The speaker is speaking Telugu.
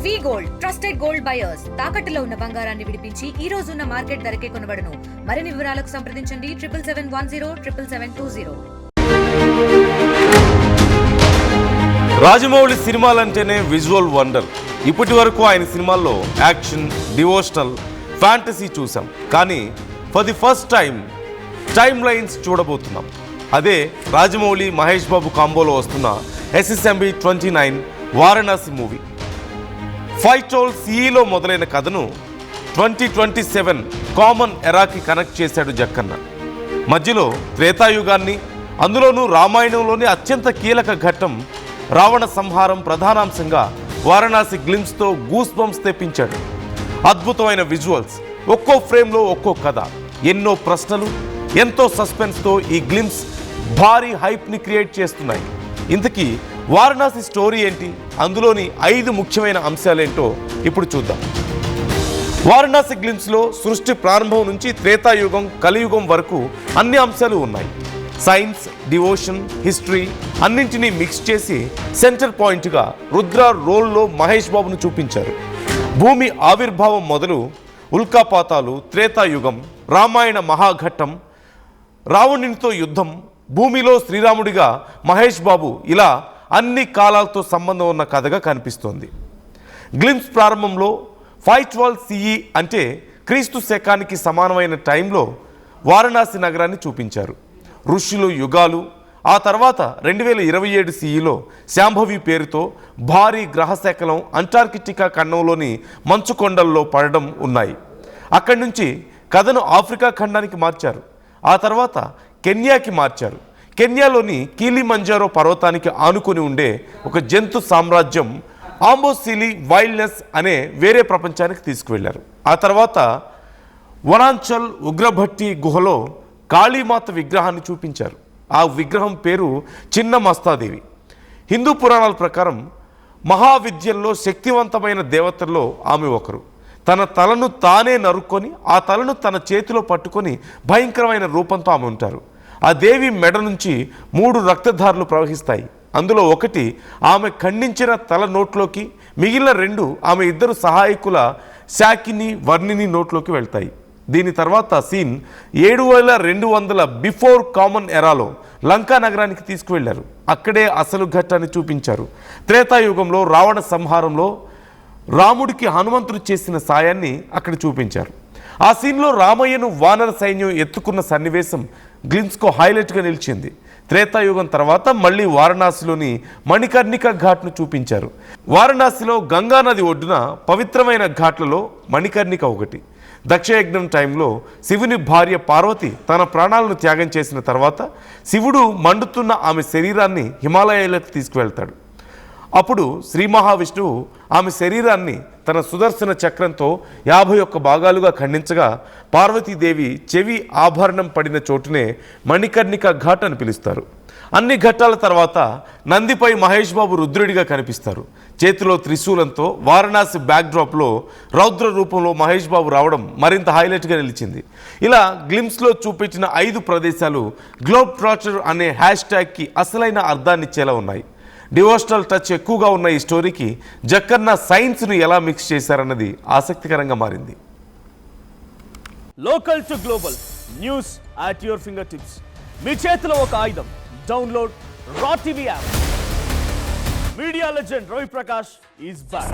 వి గోల్డ్ ట్రస్టెడ్ గోల్డ్ బయర్స్ తాకట్టులో ఉన్న బంగారాన్ని విడిపించి ఈ రోజు ఉన్న మార్కెట్ ధరకే కొనబడును. మరిన్ని వివరాలకు సంప్రదించండి 7771077720. రాజమౌళి సినిమాలంటేనే విజువల్ వండర్. ఇప్పటి వరకు ఆయన సినిమాల్లో యాక్షన్, డివోషనల్, ఫ్యాంటసీ చూసాం. కానీ for the first time lines చూడబోతున్నాం. అదే రాజమౌళి మహేష్ బాబు కాంబోలో వస్తున్న SSMB 29 వారణాసి మూవీ. ఫైటోల్ సిఈలో మొదలైన కథను 2027 కామన్ ఎరాకి కనెక్ట్ చేశాడు జక్కన్న. మధ్యలో త్రేతాయుగాన్ని, అందులోనూ రామాయణంలోని అత్యంత కీలక ఘట్టం రావణ సంహారం ప్రధానాంశంగా వారణాసి గ్లిమ్స్తో గూస్ బంప్స్ తెప్పించాడు. అద్భుతమైన విజువల్స్, ఒక్కో ఫ్రేమ్లో ఒక్కో కథ, ఎన్నో ప్రశ్నలు, ఎంతో సస్పెన్స్తో ఈ గ్లిమ్స్ భారీ హైప్ని క్రియేట్ చేస్తున్నాయి. ఇంతకీ వారణాసి స్టోరీ ఏంటి, అందులోని 5 ముఖ్యమైన అంశాలేంటో ఇప్పుడు చూద్దాం. వారణాసి గ్లిమ్స్లో సృష్టి ప్రారంభం నుంచి త్రేతాయుగం, కలియుగం వరకు అన్ని అంశాలు ఉన్నాయి. సైన్స్, డివోషన్, హిస్టరీ అన్నింటినీ మిక్స్ చేసి సెంటర్ పాయింట్గా రుద్ర రోల్లో మహేష్ బాబును చూపించారు. భూమి ఆవిర్భావం మొదలు ఉల్కాపాతాలు, త్రేతాయుగం, రామాయణ మహాఘట్టం, రావణునితో యుద్ధం, భూమిలో శ్రీరాముడిగా మహేష్ బాబు, ఇలా అన్ని కాలాలతో సంబంధం ఉన్న కథగా కనిపిస్తోంది. గ్లిమ్స్ ప్రారంభంలో 512 CE అంటే క్రీస్తు శకానికి సమానమైన టైంలో వారణాసి నగరాన్ని చూపించారు. ఋషులు, యుగాలు. ఆ తర్వాత 2027 CEలో శాంభవి పేరుతో భారీ గ్రహశకలం అంటార్కిటికా ఖండంలోని మంచుకొండల్లో పడడం ఉన్నాయి. అక్కడి నుంచి కథను ఆఫ్రికా ఖండానికి మార్చారు. ఆ తర్వాత కెన్యాకి మార్చారు. కెన్యాలోని కీలిమంజారో పర్వతానికి ఆనుకొని ఉండే ఒక జంతు సామ్రాజ్యం ఆంబోసిలి వైల్డ్నెస్ అనే వేరే ప్రపంచానికి తీసుకువెళ్లారు. ఆ తర్వాత వనాంచల్ ఉగ్రభట్టి గుహలో కాళీమాత విగ్రహాన్ని చూపించారు. ఆ విగ్రహం పేరు చిన్న మస్తాదేవి. హిందూ పురాణాల ప్రకారం మహావిద్యల్లో శక్తివంతమైన దేవతల్లో ఆమె ఒకరు. తన తలను తానే నరుక్కొని ఆ తలను తన చేతిలో పట్టుకొని భయంకరమైన రూపంతో ఆమె ఉంటారు. ఆ దేవి మెడ నుంచి 3 రక్తధారలు ప్రవహిస్తాయి. అందులో ఒకటి ఆమె ఖండించిన తల నోట్లోకి, మిగిలిన 2 ఆమె 2 సహాయకుల శాకిని, వర్ణిని నోట్లోకి వెళ్తాయి. దీని తర్వాత సీన్ 7200 బిఫోర్ కామన్ ఎరాలో లంకా నగరానికి తీసుకువెళ్లారు. అక్కడే అసలు ఘట్టాన్ని చూపించారు. త్రేతాయుగంలో రావణ సంహారంలో రాముడికి హనుమంతుడు చేసిన సాయాన్ని అక్కడ చూపించారు. ఆ సీన్లో రామయ్యను వానర సైన్యం ఎత్తుకున్న సన్నివేశం గ్లిమ్స్కో హైలైట్గా నిలిచింది. త్రేతాయుగం తర్వాత మళ్ళీ వారణాసిలోని మణికర్ణిక ఘాట్ను చూపించారు. వారణాసిలో గంగానది ఒడ్డున పవిత్రమైన ఘాట్లలో మణికర్ణిక ఒకటి. దక్షయజ్ఞం టైంలో శివుని భార్య పార్వతి తన ప్రాణాలను త్యాగం చేసిన తర్వాత శివుడు మండుతున్న ఆమె శరీరాన్ని హిమాలయాలకు తీసుకువెళ్తాడు. అప్పుడు శ్రీ మహావిష్ణువు ఆమె శరీరాన్ని తన సుదర్శన చక్రంతో 51 భాగాలుగా ఖండించగా పార్వతీదేవి చెవి ఆభరణం పడిన చోటునే మణికర్ణిక ఘాట్ అని పిలుస్తారు. అన్ని ఘట్టాల తర్వాత నందిపై మహేష్ బాబు రుద్రుడిగా కనిపిస్తారు. చేతిలో త్రిశూలంతో వారణాసి బ్యాక్డ్రాప్లో రౌద్ర రూపంలో మహేష్ బాబు రావడం మరింత హైలైట్గా నిలిచింది. ఇలా గ్లిమ్స్లో చూపించిన 5 ప్రదేశాలు గ్లోబ్ ట్రాటర్ అనే హ్యాష్ట్యాగ్కి అసలైన అర్థాన్నిచ్చేలా ఉన్నాయి. డివోషనల్ టచ్ ఎక్కువగా ఉన్న ఈ స్టోరీకి జక్కన్న సైన్స్ను ఎలా మిక్స్ చేశారన్నది ఆసక్తికరంగా మారింది. Local to global news at your finger tips. మీ చేతిలో ఒక ఆయుధం. Download raw TV app. Media legend Ravi Prakash is back.